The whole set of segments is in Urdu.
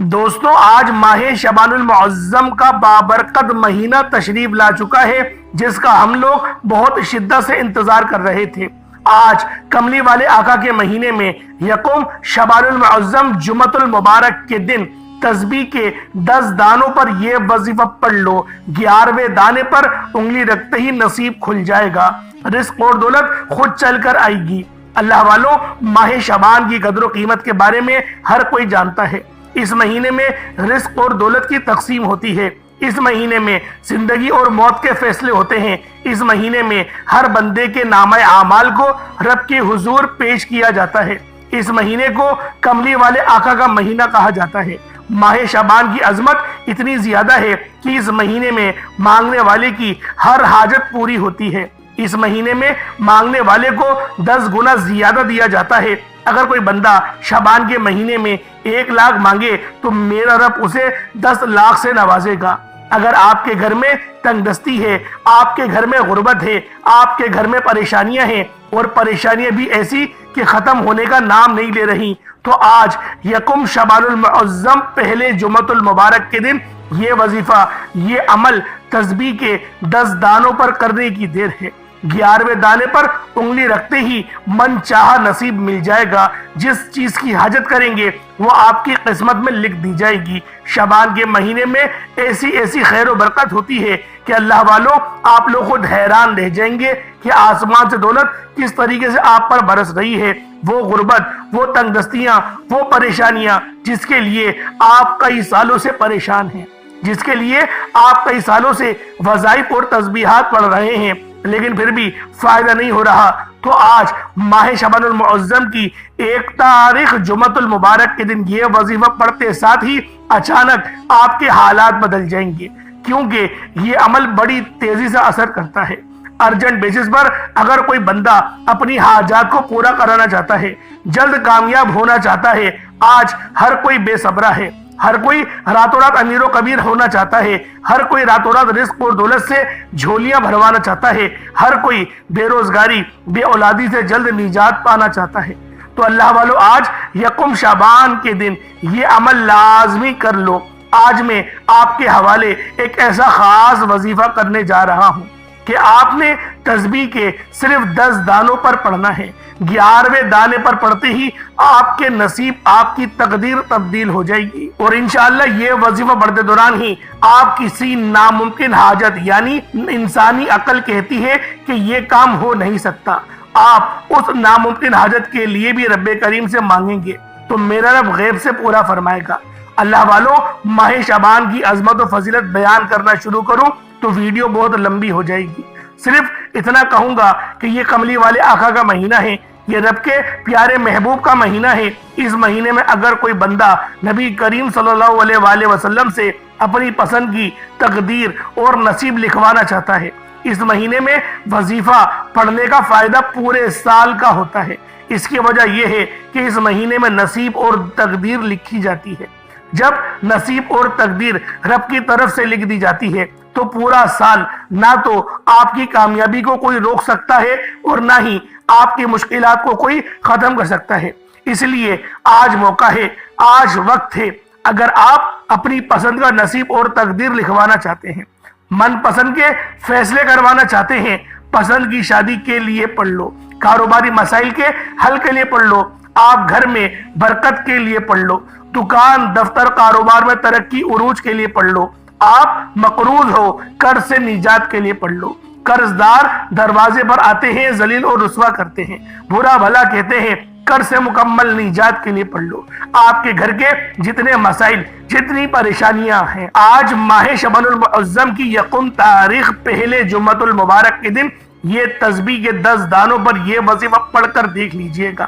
دوستوں، آج ماہ شعبان المعظم کا بابرکت مہینہ تشریف لا چکا ہے، جس کا ہم لوگ بہت شدت سے انتظار کر رہے تھے۔ آج کملی والے آقا کے مہینے میں یکم شعبان المعظم جمعۃ المبارک کے دن تسبیح کے 10 دانوں پر یہ وظیفہ پڑھ لو، 11ویں دانے پر انگلی رکھتے ہی نصیب کھل جائے گا، رزق اور دولت خود چل کر آئے گی۔ اللہ والوں، ماہ شعبان کی قدر و قیمت کے بارے میں ہر کوئی جانتا ہے۔ اس مہینے میں رزق اور دولت کی تقسیم ہوتی ہے، اس مہینے میں زندگی اور موت کے فیصلے ہوتے ہیں، اس مہینے میں ہر بندے کے نامہ اعمال کو رب کے حضور پیش کیا جاتا ہے۔ اس مہینے کو کملی والے آقا کا مہینہ کہا جاتا ہے۔ ماہ شعبان کی عظمت اتنی زیادہ ہے کہ اس مہینے میں مانگنے والے کی ہر حاجت پوری ہوتی ہے۔ اس مہینے میں مانگنے والے کو 10 گنا زیادہ دیا جاتا ہے۔ اگر کوئی بندہ شعبان کے مہینے میں 1 لاکھ مانگے تو میرا رب اسے 10 لاکھ سے نوازے گا۔ اگر آپ کے گھر میں تنگ دستی ہے، آپ کے گھر میں غربت ہے، آپ کے گھر میں پریشانیاں ہیں اور پریشانیاں بھی ایسی کہ ختم ہونے کا نام نہیں لے رہی، تو آج یکم شعبان المعظم پہلے جمعۃ المبارک کے دن یہ وظیفہ، یہ عمل تسبیح کے 10 دانوں پر کرنے کی دیر ہے۔ 11ویں دانے پر انگلی رکھتے ہی من چاہا نصیب مل جائے گا۔ جس چیز کی حاجت کریں گے وہ آپ کی قسمت میں لکھ دی جائے گی۔ شعبان کے مہینے میں ایسی خیر و برکت ہوتی ہے کہ اللہ والوں، آپ لوگ خود حیران رہ جائیں گے کہ آسمان سے دولت کس طریقے سے آپ پر برس رہی ہے۔ وہ غربت، وہ تنگ دستیاں، وہ پریشانیاں جس کے لیے آپ کئی سالوں سے پریشان ہیں، جس کے لیے آپ کئی سالوں سے وظائف اور تسبیحات پڑھ رہے ہیں، لیکن پھر بھی فائدہ نہیں ہو رہا، تو آج ماہ شعبان المعظم کی 1 تاریخ جمعۃ المبارک کے دن یہ وظیفہ پڑھتے ساتھ ہی اچانک آپ کے حالات بدل جائیں گے، کیونکہ یہ عمل بڑی تیزی سے اثر کرتا ہے۔ ارجنٹ بیسس پر اگر کوئی بندہ اپنی حاجات کو پورا کرانا چاہتا ہے، جلد کامیاب ہونا چاہتا ہے، آج ہر کوئی بے صبرا ہے، ہر کوئی راتوں رات امیر و کبیر ہونا چاہتا ہے، ہر کوئی راتوں رات رزق اور دولت سے جھولیاں بھروانا چاہتا ہے، ہر کوئی بے روزگاری، بے اولادی سے جلد نجات پانا چاہتا ہے، تو اللہ والو، آج یکم شعبان کے دن یہ عمل لازمی کر لو۔ آج میں آپ کے حوالے ایک ایسا خاص وظیفہ کرنے جا رہا ہوں کہ آپ نے تسبیح کے صرف 10 دانوں پر پڑھنا ہے۔ 11ویں دانے پر پڑھتے ہی آپ کے نصیب، آپ کی تقدیر تبدیل ہو جائے گی، اور انشاءاللہ یہ وظیفہ پڑھتے دوران ہی آپ کسی ناممکن حاجت، یعنی انسانی عقل کہتی ہے کہ یہ کام ہو نہیں سکتا، آپ اس ناممکن حاجت کے لیے بھی رب کریم سے مانگیں گے تو میرا رب غیب سے پورا فرمائے گا۔ اللہ والوں، ماہ شعبان کی عظمت و فضیلت بیان کرنا شروع کروں تو ویڈیو بہت لمبی ہو جائے گی۔ صرف اتنا کہوں گا کہ یہ کملی والے آقا کا مہینہ ہے، یہ رب کے پیارے محبوب کا مہینہ ہے۔ اس مہینے میں اگر کوئی بندہ نبی کریم صلی اللہ علیہ وآلہ وسلم سے اپنی پسند کی تقدیر اور نصیب لکھوانا چاہتا ہے، اس مہینے میں وظیفہ پڑھنے کا فائدہ پورے سال کا ہوتا ہے۔ اس کی وجہ یہ ہے کہ اس مہینے میں نصیب اور تقدیر لکھی جاتی ہے۔ جب نصیب اور تقدیر رب کی طرف سے لکھ دی جاتی ہے تو پورا سال نہ تو آپ کی کامیابی کو کوئی روک سکتا ہے اور نہ ہی آپ کی مشکلات کو کوئی ختم کر سکتا ہے۔ اس لیے آج موقع ہے، آج وقت ہے۔ اگر آپ اپنی پسند کا نصیب اور تقدیر لکھوانا چاہتے ہیں، من پسند کے فیصلے کروانا چاہتے ہیں، پسند کی شادی کے لیے پڑھ لو، کاروباری مسائل کے حل کے لیے پڑھ لو، آپ گھر میں برکت کے لیے پڑھ لو، دکان دفتر کاروبار میں ترقی عروج کے لیے پڑھ لو، آپ مقروض ہو قرض سے نجات کے لیے پڑھ لو، قرض دار دروازے پر آتے ہیں، ذلیل اور رسوا کرتے ہیں، برا بھلا کہتے ہیں، قرض سے مکمل نجات کے لیے پڑھ لو، آپ کے گھر کے جتنے مسائل، جتنی پریشانیاں ہیں، آج ماہ شعبان المعظم کی یکم تاریخ پہلے جمعۃ المبارک کے دن یہ تسبیح کے 10 دانوں پر یہ وظیفہ پڑھ کر دیکھ لیجئے گا۔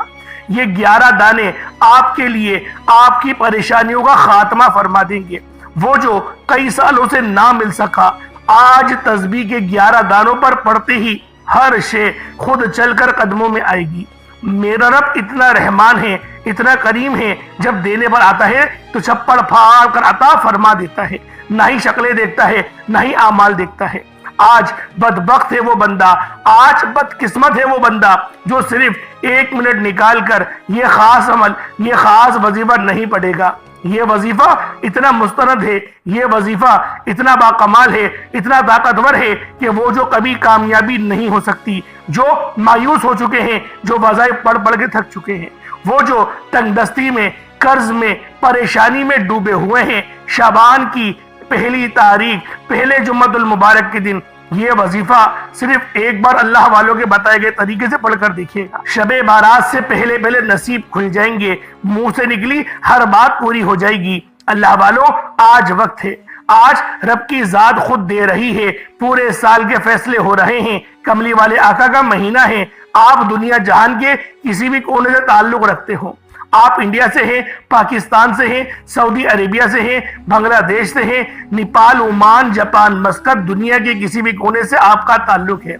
یہ 11 دانے آپ کے لیے آپ کی پریشانیوں کا خاتمہ فرما دیں گے۔ وہ جو کئی سالوں سے نہ مل سکا، آج تسبیح کے 11 دانوں پر پڑھتے ہی ہر شے خود چل کر قدموں میں آئے گی۔ میرا رب اتنا رحمان ہے، اتنا کریم ہے، جب دینے پر آتا ہے تو چھپڑ پھاڑ کر عطا فرما دیتا ہے، نہ ہی شکلیں دیکھتا ہے، نہ ہی اعمال دیکھتا ہے۔ آج بدبخت ہے وہ بندہ، آج بدقسمت ہے وہ بندہ جو صرف 1 منٹ نکال کر یہ خاص عمل، یہ خاص وظیفہ نہیں پڑھے گا۔ یہ وظیفہ اتنا مستند ہے، یہ وظیفہ اتنا باکمال ہے، اتنا طاقتور ہے کہ وہ جو کبھی کامیابی نہیں ہو سکتی، جو مایوس ہو چکے ہیں، جو وظائف پڑھ پڑھ کے تھک چکے ہیں، وہ جو تنگ دستی میں، قرض میں، پریشانی میں ڈوبے ہوئے ہیں، شعبان کی پہلی تاریخ، پہلے جمعۃ المبارک کے دن یہ وظیفہ صرف ایک بار اللہ والوں کے بتائے گئے طریقے سے پڑھ کر دیکھیے گا، شب بارات سے پہلے پہلے نصیب کھل جائیں گے، منہ سے نکلی ہر بات پوری ہو جائے گی۔ اللہ والوں، آج وقت ہے، آج رب کی ذات خود دے رہی ہے، پورے سال کے فیصلے ہو رہے ہیں، کملی والے آقا کا مہینہ ہے، آپ دنیا جہان کے کسی بھی کونے سے تعلق رکھتے ہو، آپ انڈیا سے ہیں، پاکستان سے ہیں، سعودی عربیہ سے ہیں، بنگلہ دیش سے ہیں، نیپال، عمان، جاپان، مسقط، دنیا کے کسی بھی کونے سے آپ کا تعلق ہے،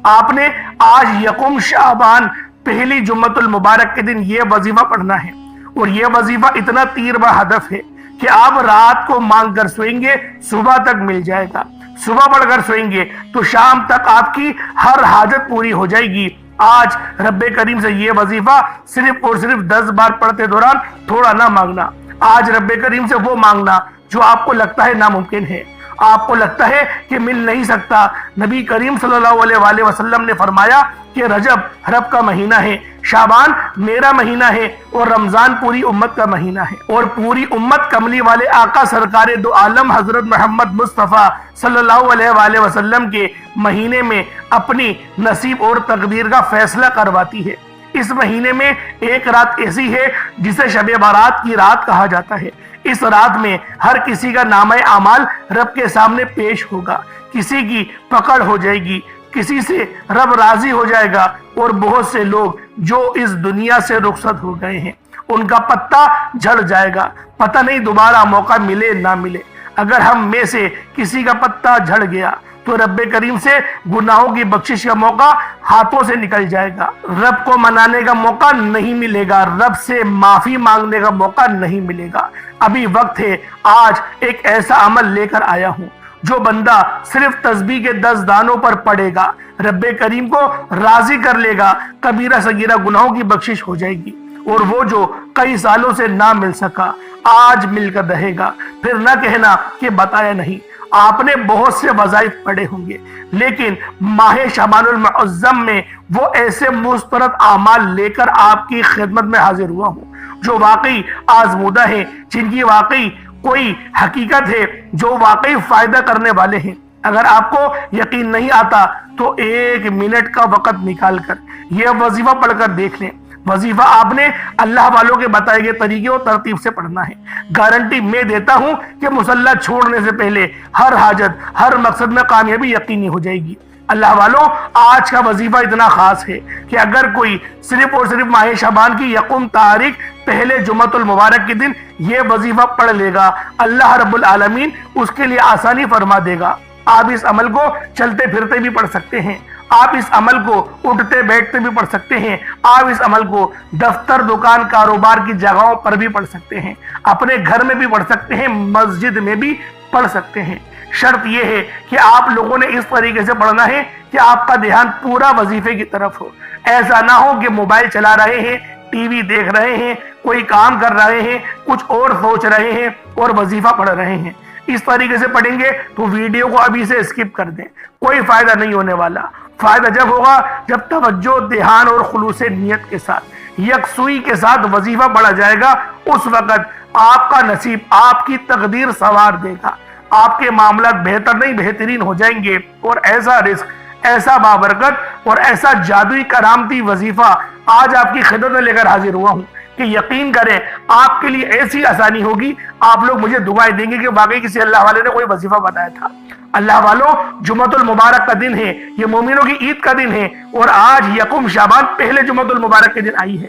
آپ نے آج یکم شعبان پہلی جمعۃ المبارک کے دن یہ وظیفہ پڑھنا ہے، اور یہ وظیفہ اتنا تیر بہ ہدف ہے کہ آپ رات کو مانگ کر سوئیں گے، صبح تک مل جائے گا، صبح پڑھ کر سوئیں گے تو شام تک آپ کی ہر حاجت پوری ہو جائے گی۔ آج رب کریم سے یہ وظیفہ صرف اور صرف 10 بار پڑھتے دوران تھوڑا نہ مانگنا، آج رب کریم سے وہ مانگنا جو آپ کو لگتا ہے ناممکن ہے، آپ کو لگتا ہے کہ مل نہیں سکتا۔ نبی کریم صلی اللہ علیہ وآلہ وسلم نے فرمایا کہ رجب رب کا مہینہ ہے، شعبان میرا مہینہ ہے، اور رمضان پوری امت کا مہینہ ہے، اور پوری امت کملی والے آقا سرکار دو عالم حضرت محمد مصطفیٰ صلی اللہ علیہ وآلہ وسلم کے مہینے میں اپنی نصیب اور تقدیر کا فیصلہ کرواتی ہے۔ اس مہینے میں ایک رات ایسی ہے جسے شب بارات کی رات کہا جاتا ہے۔ اس رات میں ہر کسی کا نامہ اعمال رب کے سامنے پیش ہوگا، کسی کی پکڑ ہو جائے گی، کسی سے رب راضی ہو جائے گا، اور بہت سے لوگ جو اس دنیا سے رخصت ہو گئے ہیں ان کا پتہ جھڑ جائے گا، پتہ نہیں دوبارہ موقع ملے نہ ملے۔ اگر ہم میں سے کسی کا پتہ جھڑ گیا تو رب کریم سے گناہوں کی بخشش کا موقع ہاتھوں سے نکل جائے گا، رب کو منانے کا موقع نہیں ملے گا، رب سے معافی مانگنے کا موقع نہیں ملے گا۔ ابھی وقت ہے، آج ایک ایسا عمل لے کر آیا ہوں جو بندہ صرف تسبیح کے 10 دانوں پر پڑے گا، رب کریم کو راضی کر لے گا، کبیرہ صغیرہ گناہوں کی بخشش ہو جائے گی، اور وہ جو کئی سالوں سے نہ مل سکا آج مل کر رہے گا۔ پھر نہ کہنا کہ بتایا نہیں، آپ نے بہت سے وظائف پڑھے ہوں گے، لیکن ماہ شعبان المعظم میں وہ ایسے مسترد اعمال لے کر آپ کی خدمت میں حاضر ہوا ہوں جو واقعی آزمودہ ہیں، جن کی واقعی کوئی حقیقت ہے، جو واقعی فائدہ کرنے والے ہیں۔ اگر آپ کو یقین نہیں آتا تو 1 منٹ کا وقت نکال کر یہ وظیفہ پڑھ کر دیکھ لیں۔ وظیفہ آپ نے اللہ والوں کے بتائے گئے طریقے اور ترتیب سے پڑھنا ہے۔ گارنٹی میں دیتا ہوں کہ مصلی چھوڑنے سے پہلے ہر حاجت، ہر مقصد میں کامیابی یقینی ہو جائے گی۔ اللہ والوں، آج کا وظیفہ اتنا خاص ہے کہ اگر کوئی صرف اور صرف ماہ شعبان کی یکم تاریخ پہلے جمعۃ المبارک کے دن یہ وظیفہ پڑھ لے گا، اللہ رب العالمین اس کے لیے آسانی فرما دے گا۔ آپ اس عمل کو چلتے پھرتے بھی پڑھ سکتے ہیں، آپ اس عمل کو اٹھتے بیٹھتے بھی پڑھ سکتے ہیں، آپ اس عمل کو دفتر، دکان، کاروبار کی جگہوں پر بھی پڑھ سکتے ہیں، اپنے گھر میں بھی پڑھ سکتے ہیں، مسجد میں بھی پڑھ سکتے ہیں۔ شرط یہ ہے کہ آپ لوگوں نے اس طریقے سے پڑھنا ہے کہ آپ کا دھیان پورا وظیفے کی طرف ہو۔ ایسا نہ ہو کہ موبائل چلا رہے ہیں، ٹی وی دیکھ رہے ہیں، کوئی کام کر رہے ہیں، کچھ اور سوچ رہے ہیں اور وظیفہ پڑھ رہے ہیں۔ اس طریقے سے پڑھیں گے تو ویڈیو کو ابھی سے اسکپ کر دیں، کوئی فائدہ نہیں ہونے والا۔ فائدہ جب ہوگا جب توجہ، دھیان اور خلوص نیت کے ساتھ، یکسوئی کے ساتھ وظیفہ پڑھا جائے گا۔ اس وقت آپ کا نصیب، آپ کی تقدیر سنوار دے گا، آپ کے معاملات بہتر نہیں بہترین ہو جائیں گے، اور ایسا رزق، ایسا بابرکت اور ایسا جادوئی کرامتی وظیفہ آج آپ کی خدمت میں لے کر حاضر ہوا ہوں کہ یقین کریں آپ کے لیے ایسی آسانی ہوگی، آپ لوگ مجھے دعائیں دیں گے کہ واقعی کسی اللہ والے نے کوئی وظیفہ بتایا تھا۔ اللہ والوں، جمعۃ المبارک کا دن ہے، یہ مومنوں کی عید کا دن ہے، اور آج یکم شعبان پہلے جمعۃ المبارک کے دن آئی ہے۔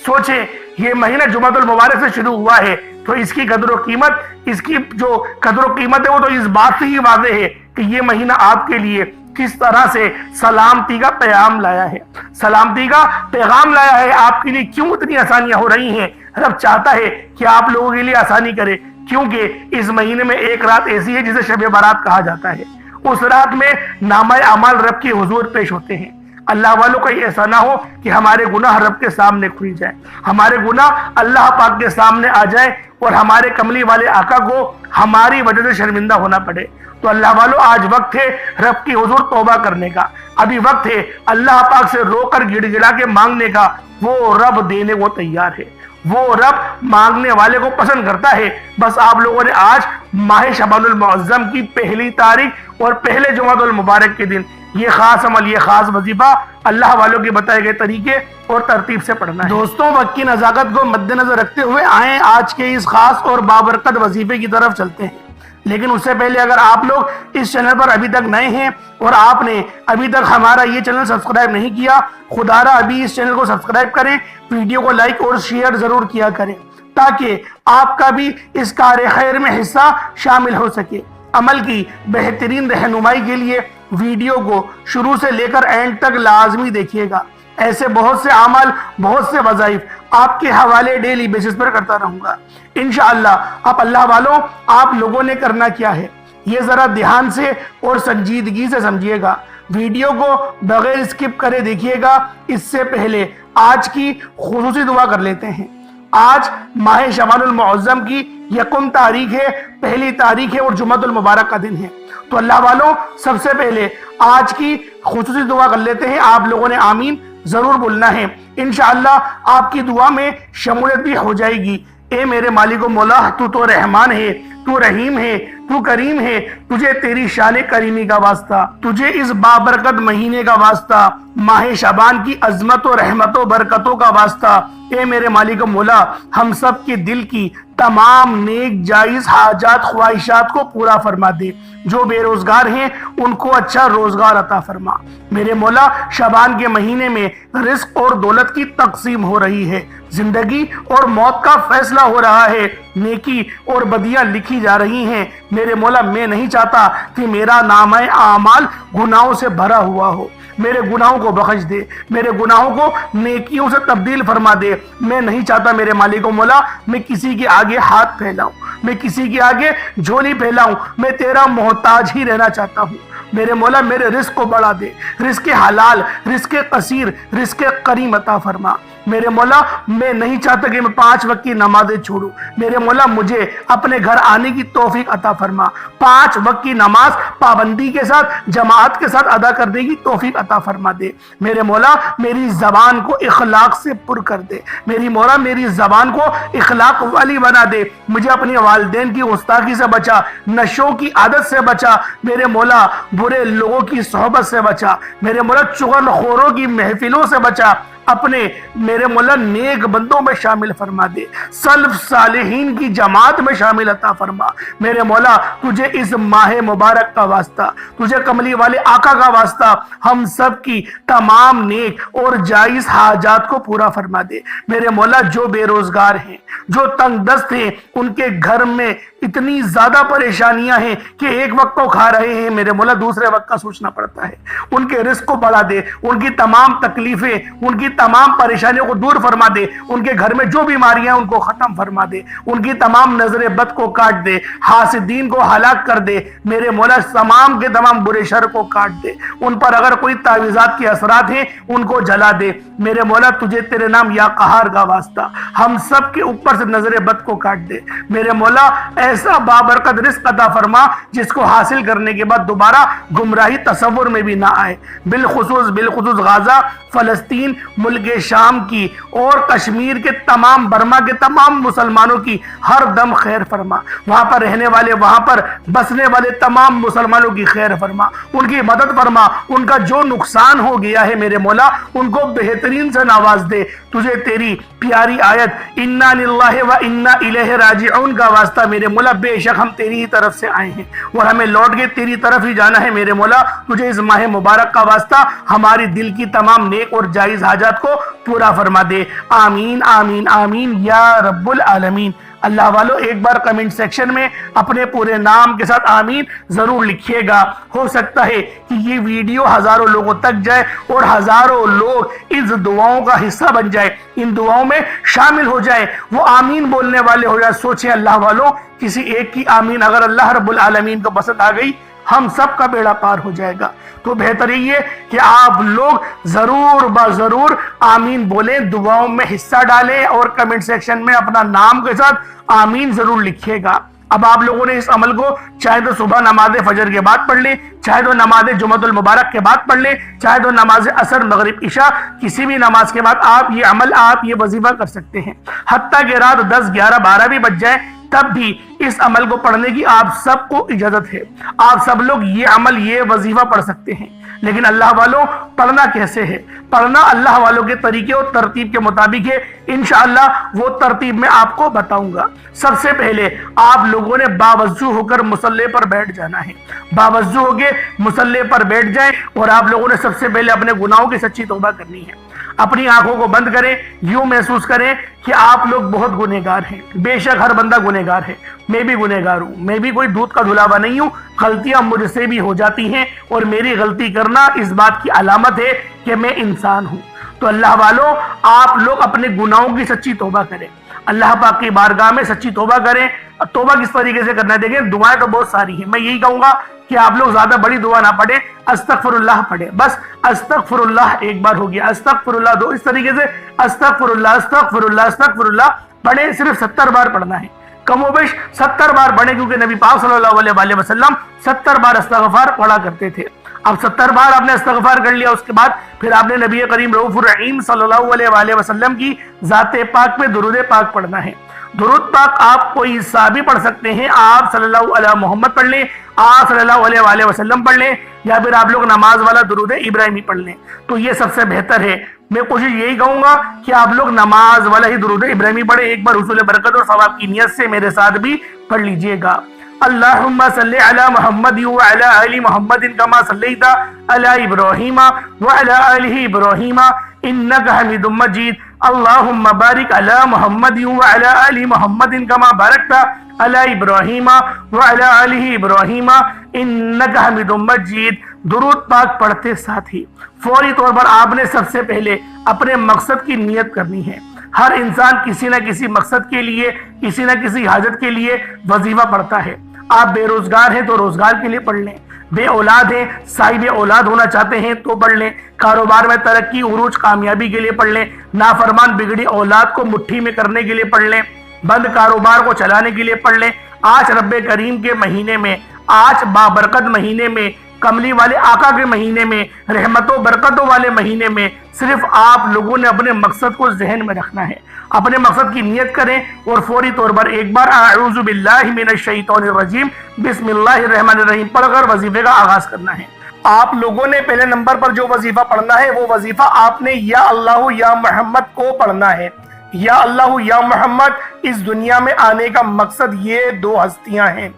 سوچیں، یہ مہینہ جمعۃ المبارک سے شروع ہوا ہے تو اس کی قدر و قیمت، اس کی جو قدر و قیمت ہے وہ تو اس بات سے ہی واضح ہے کہ یہ مہینہ آپ کے لیے کس طرح سے سلامتی کا پیغام لایا ہے، سلامتی کا پیغام لایا ہے۔ آپ کے لیے کیوں اتنی آسانیاں ہو رہی ہیں؟ رب چاہتا ہے کہ آپ لوگوں کے لیے آسانی کرے، کیونکہ اس مہینے میں ایک رات ایسی ہے جسے شب بارات کہا جاتا ہے۔ اس رات میں نامہ اعمال رب کے حضور پیش ہوتے ہیں، اللہ والوں کا ایسا نہ ہو کہ ہمارے گناہ رب کے سامنے کھل جائیں، ہمارے گناہ اللہ پاک کے سامنے آ جائیں اور ہمارے کملی والے آقا کو ہماری وجہ سے شرمندہ ہونا پڑے۔ تو اللہ والوں آج وقت ہے رب کی حضور توبہ کرنے کا، ابھی وقت ہے اللہ پاک سے رو کر گڑ گڑا کے مانگنے کا۔ وہ رب دینے کو تیار ہے، وہ رب مانگنے والے کو پسند کرتا ہے۔ بس آپ لوگوں نے آج ماہ شعبان المعظم کی پہلی تاریخ اور پہلے جمعہ المبارک کے دن یہ خاص عمل، یہ خاص وظیفہ اللہ والوں کے بتائے گئے طریقے اور ترتیب سے پڑھنا ہے۔ دوستوں، وقت کی نزاکت کو مد نظر رکھتے ہوئے آئیں آج کے اس خاص اور بابرکت وظیفے کی طرف چلتے ہیں۔ لیکن اس سے پہلے اگر آپ لوگ اس چینل پر ابھی تک نئے ہیں اور آپ نے ابھی تک ہمارا یہ چینل سبسکرائب نہیں کیا، خدا را ابھی اس چینل کو سبسکرائب کریں، ویڈیو کو لائک اور شیئر ضرور کیا کریں تاکہ آپ کا بھی اس کار خیر میں حصہ شامل ہو سکے۔ عمل کی بہترین رہنمائی کے لیے ویڈیو کو شروع سے لے کر اینڈ تک لازمی دیکھیے گا۔ ایسے بہت سے اعمال، بہت سے وظائف آپ کے حوالے ڈیلی بیسس پر کرتا رہوں گا انشاءاللہ۔ اب اللہ والوں، آپ لوگوں نے کرنا کیا ہے یہ ذرا دھیان سے اور سنجیدگی سے سمجھیے گا، ویڈیو کو بغیر اسکپ کرے دیکھیے گا۔ اس سے پہلے آج کی خصوصی دعا کر لیتے ہیں۔ آج ماہ شعبان المعظم کی یکم تاریخ ہے، پہلی تاریخ ہے اور جمعہ المبارک کا دن ہے۔ تو اللہ والوں، سب سے پہلے آج کی خصوصی دعا کر لیتے ہیں۔ آپ لوگوں نے آمین ضرور بولنا ہے، انشاءاللہ آپ کی دعا میں شمولیت بھی ہو جائے گی۔ اے میرے مالک و مولا، تو رحمان ہے، تو رحیم ہے، تو کریم ہے، تجھے تیری شان کریمی کا واسطہ، تجھے اس بابرکت مہینے کا واسطہ، ماہ شعبان کی عظمت و رحمت و برکتوں کا واسطہ۔ اے میرے مالک و مولا، ہم سب کے دل کی تمام نیک جائز حاجات خواہشات کو پورا فرما دے۔ جو بے روزگار ہیں ان کو اچھا روزگار عطا فرما۔ میرے مولا، شعبان کے مہینے میں رزق اور دولت کی تقسیم ہو رہی ہے، زندگی اور موت کا فیصلہ ہو رہا ہے، نیکی اور بدیاں لکھی جا رہی ہیں۔ میرے مولا، میں نہیں چاہتا کہ میرا نامہ اعمال گناہوں سے بھرا ہوا ہو، میرے گناہوں کو بخش دے، میرے گناہوں کو نیکیوں سے تبدیل فرما دے۔ میں نہیں چاہتا میرے مالک و مولا میں کسی کے آگے ہاتھ پھیلاؤں، میں کسی کے آگے جھولی پھیلاؤں، میں تیرا محتاج ہی رہنا چاہتا ہوں۔ میرے مولا، میرے رزق کو بڑھا دے، رزق حلال، رزق قصیر، رزق کریم عطا فرما۔ میرے مولا، میں نہیں چاہتا کہ میں 5 وقت کی نمازیں چھوڑوں۔ میرے مولا، مجھے اپنے گھر آنے کی توفیق عطا فرما، 5 وقت کی نماز پابندی کے ساتھ، جماعت کے ساتھ ادا کرنے کی توفیق عطا فرما دے۔ میرے مولا، میری زبان کو اخلاق سے پر کر دے، میری مولا میری زبان کو اخلاق والی بنا دے۔ مجھے اپنے والدین کی گستاخی سے بچا، نشوں کی عادت سے بچا، میرے مولا برے لوگوں کی صحبت سے بچا، میرے مولا چغل خوروں کی محفلوں سے بچا، اپنے میرے مولا نیک بندوں میں شامل فرما دے، سلف صالحین کی جماعت میں شامل عطا فرما۔ میرے مولا، تجھے اس ماہ مبارک کا واسطہ، تجھے کملی والے آقا کا واسطہ، ہم سب کی تمام نیک اور جائز حاجات کو پورا فرما دے۔ میرے مولا، جو بے روزگار ہیں، جو تنگ دست ہیں، ان کے گھر میں اتنی زیادہ پریشانیاں ہیں کہ ایک وقت تو کھا رہے ہیں، میرے مولا دوسرے وقت کا سوچنا پڑتا ہے۔ ان کے رزق کو بڑھا دے، ان کی تمام تکلیفیں، ان کی تمام پریشانیوں کو دور فرما دے، ان کے گھر میں جو بیماریاں ہیں ان کو ختم فرما دے، ان کی تمام نظر بد کو کاٹ دے، حاسدین کو ہلاک کر دے، میرے مولا تمام کے تمام برے شر کو کاٹ دے، ان پر اگر کوئی تعویذات کے اثرات ہیں ان کو جلا دے۔ میرے مولا، تجھے تیرے نام یا قہار کا واسطہ، ہم سب کے اوپر سے نظر بد کو کاٹ دے۔ میرے مولا، ایسا بابرکت رزق عطا فرما جس کو حاصل کرنے کے بعد دوبارہ گمراہی تصور میں بھی نہ آئے۔ بالخصوص غازہ، فلسطین، ملک شام کی اور کشمیر کے تمام، برما کے تمام مسلمانوں کی ہر دم خیر فرما۔ وہاں پر رہنے والے، وہاں پر بسنے والے تمام مسلمانوں کی خیر فرما، ان کی مدد فرما، ان کا جو نقصان ہو گیا ہے میرے مولا ان کو بہترین سے نواز دے۔ تجھے تیری پیاری آیت انا للہ و انا الیہ راجعون کا واسطہ میرے مولا، بے شک ہم تیری ہی طرف سے آئے ہیں اور ہمیں لوٹ کے تیری طرف ہی جانا ہے۔ میرے مولا، تجھے اس ماہ مبارک کا واسطہ ہماری دل کی تمام نیک اور جائز حاجات کو پورا فرما دے۔ آمین آمین آمین یا رب العالمین۔ اللہ والو، ایک بار کمنٹ سیکشن میں اپنے پورے نام کے ساتھ آمین ضرور لکھیے گا۔ ہو سکتا ہے کہ یہ ویڈیو ہزاروں لوگوں تک جائے اور ہزاروں لوگ اس دعاؤں کا حصہ بن جائے، ان دعاؤں میں شامل ہو جائے، وہ آمین بولنے والے ہو جائے۔ سوچیں اللہ والوں، کسی ایک کی آمین اگر اللہ رب العالمین کو پسند آ گئی ہم سب کا بیڑا پار ہو جائے گا۔ تو بہتر یہ کہ آپ لوگ ضرور ضرور آمین بولیں، دعاؤں میں حصہ ڈالیں اور کمنٹ سیکشن میں اپنا نام کے ساتھ آمین ضرور لکھیے گا۔ اب آپ لوگوں نے اس عمل کو چاہے تو صبح نماز فجر کے بعد پڑھ لیں، چاہے تو نماز جمعۃ المبارک کے بعد پڑھ لیں، چاہے تو نماز عصر مغرب عشاء کسی بھی نماز کے بعد آپ یہ عمل، آپ یہ وظیفہ کر سکتے ہیں۔ حتیٰ کہ رات 10 11 12 بھی بج جائے تب بھی اس عمل کو پڑھنے کی آپ سب کو اجازت ہے۔ آپ سب لوگ یہ عمل، یہ وظیفہ پڑھ سکتے ہیں۔ لیکن اللہ والوں پڑھنا کیسے ہے؟ پڑھنا اللہ والوں کے طریقے اور ترتیب کے مطابق ہے۔ انشاءاللہ وہ ترتیب میں آپ کو بتاؤں گا۔ سب سے پہلے آپ لوگوں نے باوضو ہو کر مصلی پر بیٹھ جانا ہے۔ باوضو ہو کے مصلی پر بیٹھ جائیں اور آپ لوگوں نے سب سے پہلے اپنے گناہوں کی سچی توبہ کرنی ہے۔ اپنی آنکھوں کو بند کریں، یوں محسوس کریں کہ آپ لوگ بہت گنہگار ہیں۔ بے شک ہر بندہ گنہگار ہے، میں بھی گنہگار ہوں، میں بھی کوئی دودھ کا دھلاوا نہیں ہوں، غلطیاں مجھ سے بھی ہو جاتی ہیں اور میری غلطی کرنا اس بات کی علامت ہے کہ میں انسان ہوں۔ تو اللہ والوں آپ لوگ اپنے گناہوں کی سچی توبہ کریں، اللہ پاک کی بارگاہ میں سچی توبہ کریں۔ توبہ کس طریقے سے کرنا ہے دیکھیں، دعائیں تو بہت ساری ہیں، میں یہی کہوں گا کہ آپ لوگ زیادہ بڑی دعا نہ پڑھیں، استغفر اللہ پڑھیں، بس استغفر اللہ ایک بار ہو گیا، استغفر اللہ دو، اس طریقے سے استغفر اللہ استغفر اللہ استغفر اللہ پڑھیں۔ صرف 70 بار پڑھنا ہے، کم و بیش 70 بار پڑھیں، کیونکہ نبی پاک صلی اللہ علیہ وسلم 70 بار استغفار پڑھا کرتے تھے۔ اب 70 بار آپ نے استغفار کر لیا، اس کے بعد پھر آپ نے نبی کریم رؤوف الرحیم صلی اللہ علیہ وسلم کی ذات پاک پہ درود پاک پڑھنا ہے۔ درود پاک آپ کوئی حصہ بھی پڑھ سکتے ہیں، آپ صلی اللہ علیہ محمد پڑھ لیں، آپ صلی اللہ علیہ وسلم پڑھ لیں، یا پھر آپ لوگ نماز والا درود ابراہیمی پڑھ لیں، تو یہ سب سے بہتر ہے۔ میں کوشش یہی کہوں گا کہ آپ لوگ نماز والا ہی درود ابراہیمی پڑھیں، ایک بار حصول برکت اور ثواب کی نیت سے میرے ساتھ بھی پڑھ لیجئے گا۔ اللہم صلی علی محمد وعلی آل محمد کما صلیت علی ابراہیم وعلی آل ابراہیم انک حمید مجید۔ اللہم بارک علی محمد وعلی آل محمد کما بارکت علی ابراہیم وعلی آل ابراہیم انک حمید مجید۔ درود پاک پڑھتے ساتھ ہی فوری طور پر آپ نے سب سے پہلے اپنے مقصد کی نیت کرنی ہے۔ ہر انسان کسی نہ کسی مقصد کے لیے، کسی نہ کسی حاجت کے لیے وظیفہ پڑھتا ہے۔ آپ بے روزگار ہیں تو روزگار کے لیے پڑھ لیں، بے اولاد ہیں، صاحب اولاد ہونا چاہتے ہیں تو پڑھ لیں، کاروبار میں ترقی عروج کامیابی کے لیے پڑھ لیں، نافرمان بگڑی اولاد کو مٹھی میں کرنے کے لیے پڑھ لیں، بند کاروبار کو چلانے کے لیے پڑھ لیں۔ آج رب کریم کے مہینے میں، آج بابرکت مہینے میں، کملی والے آقا کے مہینے میں، رحمتوں برکتوں والے مہینے میں صرف آپ لوگوں نے اپنے مقصد کو ذہن میں رکھنا ہے، اپنے مقصد کی نیت کریں اور فوری طور پر ایک بار اعوذ باللہ من الشیطان الرجیم بسم اللہ الرحمن الرحیم پڑھ کر وظیفے کا آغاز کرنا ہے۔ آپ لوگوں نے پہلے نمبر پر جو وظیفہ پڑھنا ہے وہ وظیفہ آپ نے یا اللہ یا محمد کو پڑھنا ہے۔ یا اللہ یا محمد اس دنیا میں آنے کا مقصد یہ دو ہستیاں ہیں،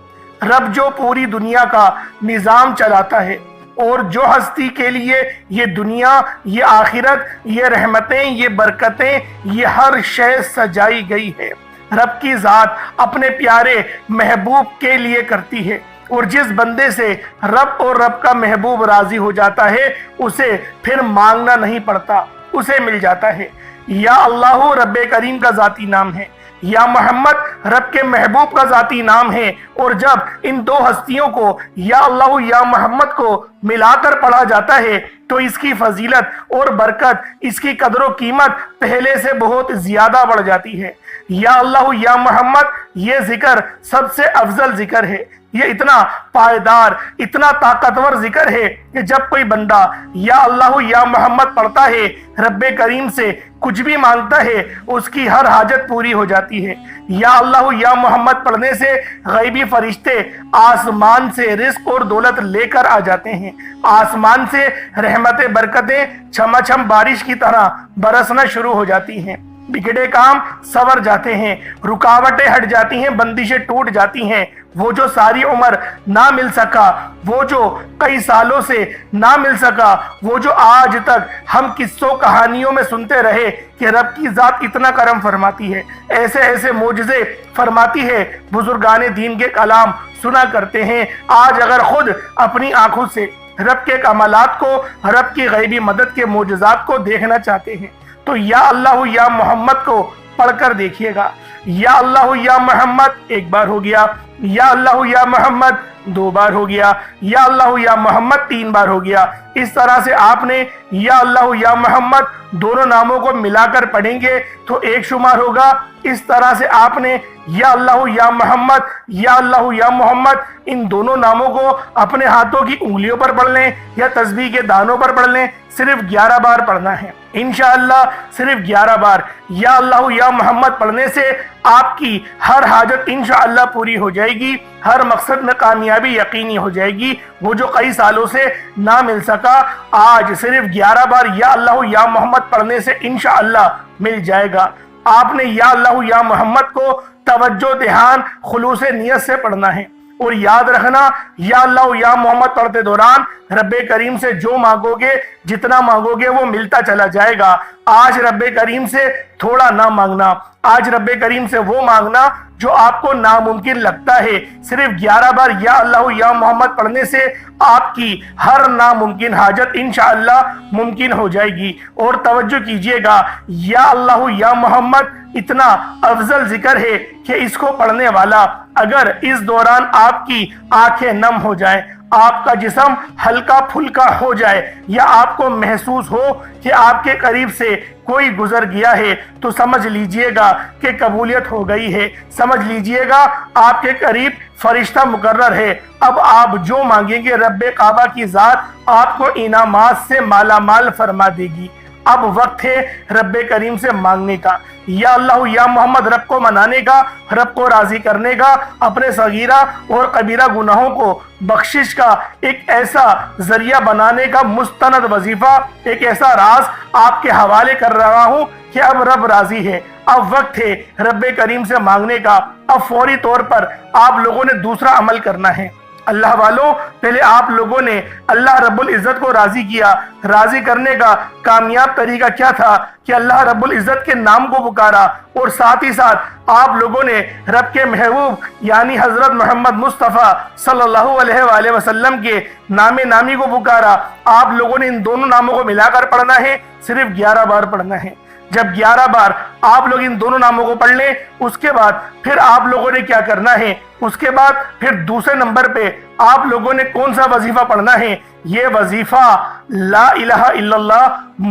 رب جو پوری دنیا کا نظام چلاتا ہے اور جو ہستی کے لیے یہ دنیا، یہ آخرت، یہ رحمتیں، یہ برکتیں، یہ ہر شے سجائی گئی ہے، رب کی ذات اپنے پیارے محبوب کے لیے کرتی ہے، اور جس بندے سے رب اور رب کا محبوب راضی ہو جاتا ہے اسے پھر مانگنا نہیں پڑتا، اسے مل جاتا ہے۔ یا اللہ رب کریم کا ذاتی نام ہے، یا محمد رب کے محبوب کا ذاتی نام ہے، اور جب ان دو ہستیوں کو یا اللہ یا محمد کو ملا کر پڑھا جاتا ہے تو اس کی فضیلت اور برکت، اس کی قدر و قیمت پہلے سے بہت زیادہ بڑھ جاتی ہے۔ یا اللہ یا محمد یہ ذکر سب سے افضل ذکر ہے، یہ اتنا پائیدار، اتنا طاقتور ذکر ہے کہ جب کوئی بندہ یا اللہ یا محمد پڑھتا ہے، رب کریم سے کچھ بھی مانگتا ہے، اس کی ہر حاجت پوری ہو جاتی ہے۔ یا اللہ یا محمد پڑھنے سے غیبی فرشتے آسمان سے رزق اور دولت لے کر آ جاتے ہیں، آسمان سے رحمتیں برکتیں چھما چھم بارش کی طرح برسنا شروع ہو جاتی ہیں، بگڑے کام سور جاتے ہیں، رکاوٹیں ہٹ جاتی ہیں، بندشیں ٹوٹ جاتی ہیں۔ وہ جو ساری عمر نہ مل سکا، وہ جو کئی سالوں سے نہ مل سکا، وہ جو آج تک ہم قصوں کہانیوں میں سنتے رہے کہ رب کی ذات اتنا کرم فرماتی ہے، ایسے ایسے معجزے فرماتی ہے، بزرگان دین کے کلام سنا کرتے ہیں، آج اگر خود اپنی آنکھوں سے رب کے کمالات کو، رب کی غیبی مدد کے معجزات کو دیکھنا چاہتے ہیں تو یا اللہ یا محمد کو پڑھ کر دیکھیے گا۔ یا اللہ یا محمد ایک بار ہو گیا، یا اللہ یا محمد 2 بار ہو گیا، یا اللہ یا محمد 3 بار ہو گیا۔ اس طرح سے آپ نے یا اللہ یا محمد دونوں ناموں کو ملا کر پڑھیں گے تو 1 شمار ہوگا۔ اس طرح سے آپ نے یا اللہ یا محمد، یا اللہ یا محمد ان دونوں ناموں کو اپنے ہاتھوں کی انگلیوں پر پڑھ لیں یا تسبیح کے دانوں پر پڑھ لیں، صرف 11 بار پڑھنا ہے انشاءاللہ، صرف 11 بار یا اللہ یا محمد پڑھنے سے آپ کی ہر حاجت انشاءاللہ پوری ہو جائے گی، ہر مقصد میں کامیابی یقینی ہو جائے گی۔ وہ جو کئی سالوں سے نہ مل سکا، آج صرف 11 بار یا اللہ یا محمد پڑھنے سے انشاءاللہ مل جائے گا۔ آپ نے یا اللہ یا محمد کو توجہ، دھیان، خلوص نیت سے پڑھنا ہے، اور یاد رکھنا یا اللہ یا محمد پڑھتے دوران رب کریم سے جو مانگو گے، جتنا مانگو گے وہ ملتا چلا جائے گا۔ آج رب کریم سے تھوڑا نہ مانگنا، آج رب کریم سے وہ مانگنا جو آپ کو ناممکن لگتا ہے۔ صرف 11 بار یا اللہ یا محمد پڑھنے سے آپ کی ہر ناممکن حاجت انشاءاللہ ممکن ہو جائے گی۔ اور توجہ کیجئے گا، یا اللہ یا محمد اتنا افضل ذکر ہے کہ اس کو پڑھنے والا اگر اس دوران آپ کی آنکھیں نم ہو جائیں، آپ کا جسم ہلکا پھلکا ہو جائے، یا آپ کو محسوس ہو کہ آپ کے قریب سے کوئی گزر گیا ہے، تو سمجھ لیجئے گا کہ قبولیت ہو گئی ہے، سمجھ لیجئے گا آپ کے قریب فرشتہ مقرر ہے۔ اب آپ جو مانگیں گے رب کعبہ کی ذات آپ کو انعامات سے مالا مال فرما دے گی۔ اب وقت ہے رب کریم سے مانگنے کا، یا اللہ یا محمد رب کو منانے کا، رب کو راضی کرنے کا، اپنے صغیرہ اور کبیرہ گناہوں کو بخشش کا ایک ایسا ذریعہ بنانے کا مستند وظیفہ، ایک ایسا راز آپ کے حوالے کر رہا ہوں کہ اب رب راضی ہے۔ اب وقت ہے رب کریم سے مانگنے کا۔ اب فوری طور پر آپ لوگوں نے دوسرا عمل کرنا ہے۔ اللہ والوں، پہلے آپ لوگوں نے اللہ رب العزت کو راضی کیا۔ راضی کرنے کا کامیاب طریقہ کیا تھا کہ اللہ رب العزت کے نام کو پکارا، اور ساتھ ہی ساتھ آپ لوگوں نے رب کے محبوب یعنی حضرت محمد مصطفیٰ صلی اللہ علیہ وآلہ وسلم کے نام نامی کو پکارا۔ آپ لوگوں نے ان دونوں ناموں کو ملا کر پڑھنا ہے، صرف 11 بار پڑھنا ہے۔ جب 11 بار آپ لوگ ان دونوں ناموں کو پڑھ لیں، اس کے بعد پھر آپ لوگوں نے کیا کرنا ہے، اس کے بعد پھر دوسرے نمبر پہ آپ لوگوں نے کون سا وظیفہ پڑھنا ہے؟ یہ وظیفہ لا الہ الا اللہ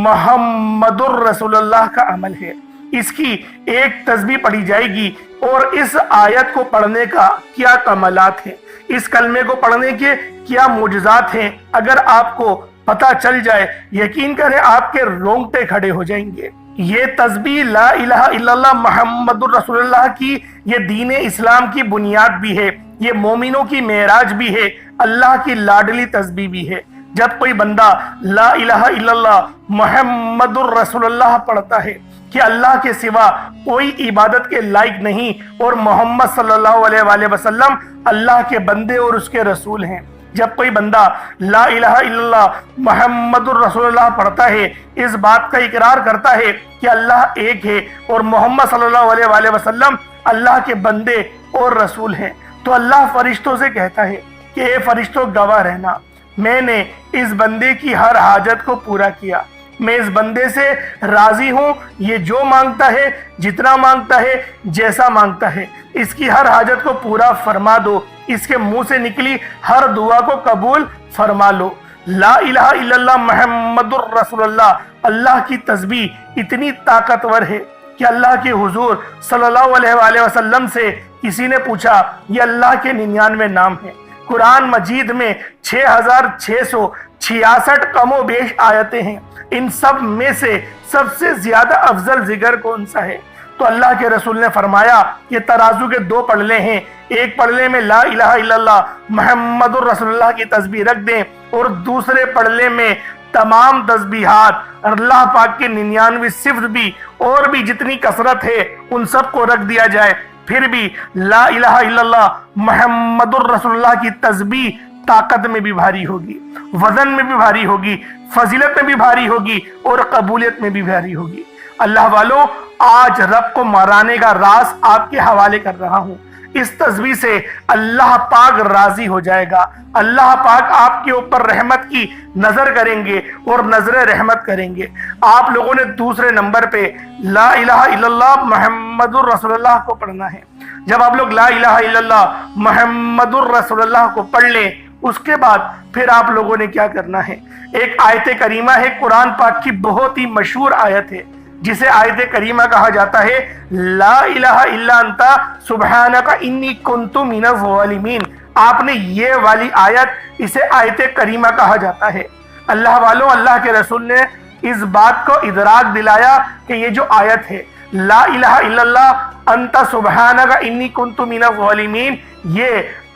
محمد الرسول اللہ کا عمل ہے۔ اس کی ایک تسبیح پڑھی جائے گی، اور اس آیت کو پڑھنے کا کیا کمالات ہیں، اس کلمے کو پڑھنے کے کیا معجزات ہیں، اگر آپ کو پتہ چل جائے، یقین کریں آپ کے رونگٹے کھڑے ہو جائیں گے۔ یہ تسبیح لا الہ الا اللہ محمد الرسول اللہ کی یہ دین اسلام کی بنیاد بھی ہے، یہ مومنوں کی معراج بھی ہے، اللہ کی لاڈلی تسبیح بھی ہے۔ جب کوئی بندہ لا الہ الا اللہ محمد الرسول اللہ پڑھتا ہے کہ اللہ کے سوا کوئی عبادت کے لائق نہیں، اور محمد صلی اللہ علیہ وآلہ وسلم اللہ کے بندے اور اس کے رسول ہیں، جب کوئی بندہ لا الہ الا اللہ محمد الرسول اللہ پڑھتا ہے، اس بات کا اقرار کرتا ہے کہ اللہ ایک ہے اور محمد صلی اللہ علیہ وآلہ وسلم اللہ کے بندے اور رسول ہیں، تو اللہ فرشتوں سے کہتا ہے کہ اے فرشتوں گواہ رہنا، میں نے اس بندے کی ہر حاجت کو پورا کیا، میں اس بندے سے راضی ہوں، یہ جو مانگتا ہے، جتنا مانگتا ہے، جیسا مانگتا ہے، اس کی ہر حاجت کو پورا فرما دو، اس کے منہ سے نکلی ہر دعا کو قبول فرما لو۔ لا الہ الا اللہ محمد الرسول اللہ، اللہ کی تسبیح اتنی طاقتور ہے کہ اللہ کے حضور صلی اللہ علیہ وآلہ وسلم سے کسی نے پوچھا، یہ اللہ کے 99 نام ہیں، قرآن مجید میں 6666 کم و بیش آیتیں ہیں، ان سب میں سے سب سے زیادہ افضل ذکر کون سا ہے؟ تو اللہ کے رسول نے فرمایا یہ ترازو کے 2 پلڑے ہیں، ایک پلڑے میں لا الہ الا اللہ محمد الرسول اللہ کی تسبیح رکھ دیں، اور دوسرے پلڑے میں تمام تسبیحات اللہ پاک کے 99 صفت بھی اور بھی جتنی کثرت ہے ان سب کو رکھ دیا جائے، پھر بھی لا الہ الا اللہ محمد الرسول اللہ کی تسبیح طاقت میں بھی بھاری ہوگی، وزن میں بھی بھاری ہوگی، فضیلت میں بھی بھاری ہوگی، اور قبولیت میں بھی بھاری ہوگی۔ اللہ والوں، آج رب کو مرانے کا راز آپ کے حوالے کر رہا ہوں۔ اس تسبیح سے اللہ پاک راضی ہو جائے گا، اللہ پاک آپ کے اوپر رحمت کی نظر کریں گے اور نظر رحمت کریں گے۔ آپ لوگوں نے دوسرے نمبر پہ لا الہ الا اللہ محمد الرسول اللہ کو پڑھنا ہے۔ جب آپ لوگ لا الہ الا اللہ محمد الرسول اللہ کو پڑھ لیں، اس کے بعد پھر آپ لوگوں نے کیا کرنا ہے، ایک آیت کریمہ ہے، قرآن پاک کی بہت ہی مشہور آیت ہے جسے آیت کریمہ کہا جاتا ہے، لا الہ الا انت سبحانک انی کنت من الظالمین۔ آپ نے یہ والی آیت، اسے آیت کریمہ کہا جاتا ہے۔ اللہ والوں، اللہ کے رسول نے اس بات کو ادراک دلایا کہ یہ جو آیت ہے لا الہ الا اللہ انت سبحانک انی کنت من الظالمین، یہ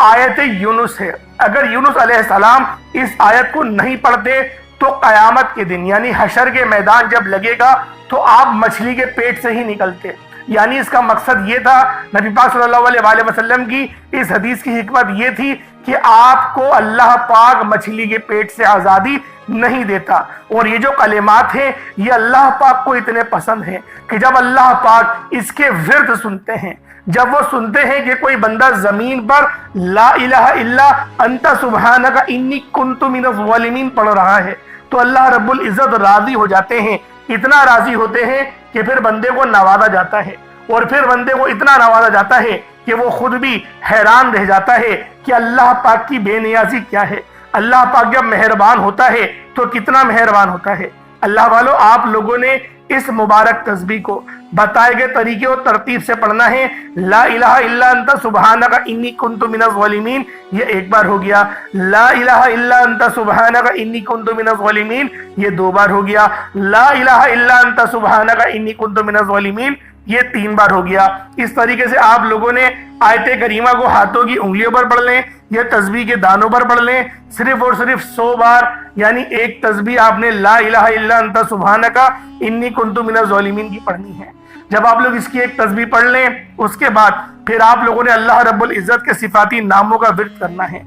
آیت یونس ہے۔ اگر یونس علیہ السلام اس آیت کو نہیں پڑھتے تو قیامت کے دن یعنی حشر کے میدان جب لگے گا تو آپ مچھلی کے پیٹ سے ہی نکلتے۔ یعنی اس کا مقصد یہ تھا، نبی پاک صلی اللہ علیہ وآلہ وسلم کی اس حدیث کی حکمت یہ تھی کہ آپ کو اللہ پاک مچھلی کے پیٹ سے آزادی نہیں دیتا۔ اور یہ جو کلمات ہیں یہ اللہ پاک کو اتنے پسند ہیں کہ جب اللہ پاک اس کے ورد سنتے ہیں، جب وہ سنتے ہیں کہ کوئی بندہ زمین پر لا الہ الا انت سبحانک انی کنت من الظالمین پڑھ رہا ہے تو اللہ رب العزت راضی ہو جاتے ہیں، اتنا راضی ہوتے ہیں کہ پھر بندے کو نوازا جاتا ہے، اور پھر بندے کو اتنا نوازا جاتا ہے کہ وہ خود بھی حیران رہ جاتا ہے کہ اللہ پاک کی بے نیازی کیا ہے۔ اللہ پاک جب مہربان ہوتا ہے تو کتنا مہربان ہوتا ہے۔ اللہ والوں، آپ لوگوں نے اس مبارک تسبیح کو بتائے گئے طریقے اور ترتیب سے پڑھنا ہے۔ لا الہ الا انت سبحانک انی کنت من الظالمین، یہ ایک بار ہو گیا۔ لا الہ الا انت سبحانک انی کنت من الظالمین، یہ دو بار ہو گیا۔ لا الہ الا انت سبحانک انی کنت من الظالمین، یہ تین بار ہو گیا۔ اس طریقے سے آپ لوگوں نے آیت کریمہ کو ہاتھوں کی انگلیوں پر پڑھ لیں یا تسبیح کے دانوں پر پڑھ لیں، صرف اور صرف 100 بار، یعنی ایک تسبیح آپ نے لا الہ الا انت سبحانک انی کنت من الظالمین کی پڑھنی ہے۔ جب آپ لوگ اس کی ایک تسبیح پڑھ لیں، اس کے بعد پھر آپ لوگوں نے اللہ رب العزت کے صفاتی ناموں کا ورد کرنا ہے۔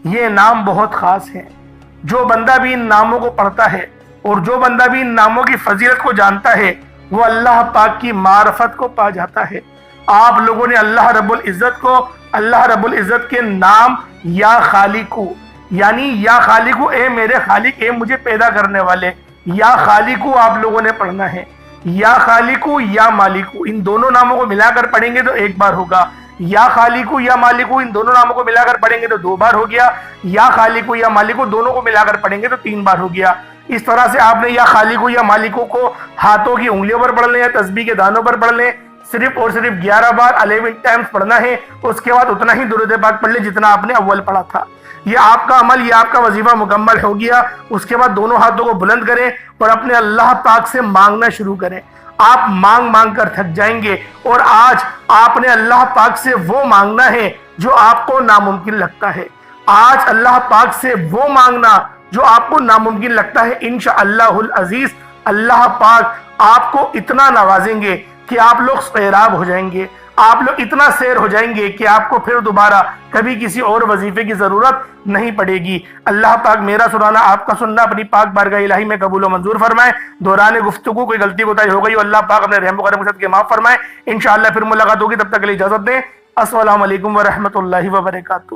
یہ نام بہت خاص ہیں، جو بندہ بھی ان ناموں کو پڑھتا ہے اور جو بندہ بھی ان ناموں کی فضیلت کو جانتا ہے وہ اللہ پاک کی معرفت کو پا جاتا ہے۔ آپ لوگوں نے اللہ رب العزت کے نام یا خالقو، یعنی یا خالقو اے میرے خالق، اے مجھے پیدا کرنے والے، یا خالقو آپ لوگوں نے پڑھنا ہے۔ یا خالقو یا مالکو، ان دونوں ناموں کو ملا کر پڑھیں گے تو ایک بار ہوگا۔ یا خالقو یا مالکو، ان دونوں ناموں کو ملا کر پڑھیں گے تو 2 بار ہو گیا۔ یا خالقو یا مالکو دونوں کو ملا کر پڑھیں گے تو 3 بار ہو گیا۔ اس طرح سے آپ نے یا خالقو یا مالکو کو ہاتھوں کی انگلیوں پر پڑھ لیں یا تسبیح کے دانوں پر پڑھ لیں، صرف اور صرف 11 بار 11 ٹائمز پڑھنا ہے۔ اس کے بعد اتنا ہی درود پاک پڑھ لیں جتنا آپ نے اول پڑھا تھا۔ یہ آپ کا عمل، یہ آپ کا وظیفہ مکمل ہو گیا۔ اس کے بعد دونوں ہاتھوں کو بلند کریں اور اپنے اللہ پاک سے مانگنا شروع کریں۔ آپ مانگ مانگ کر تھک جائیں گے، اور آج آپ نے اللہ پاک سے وہ مانگنا ہے جو آپ کو ناممکن لگتا ہے۔ آج اللہ پاک سے وہ مانگنا جو آپ کو ناممکن لگتا ہے۔ انشاءاللہ العزیز اللہ پاک آپ کو اتنا نوازیں گے کہ آپ لوگ سیراب ہو جائیں گے، آپ لوگ اتنا سیر ہو جائیں گے کہ آپ کو پھر دوبارہ کبھی کسی اور وظیفے کی ضرورت نہیں پڑے گی۔ اللہ پاک میرا سنانا، آپ کا سننا اپنی پاک بارگاہ الہی میں قبول و منظور فرمائے۔ دوران گفتگو کوئی غلطی کوتاہی ہو گئی، اللہ پاک اپنے رحم و کرم کے ساتھ معاف فرمائے۔ انشاءاللہ پھر ملاقات ہوگی، تب تک کے لیے اجازت دیں۔ السلام علیکم ورحمۃ اللہ وبرکاتہ۔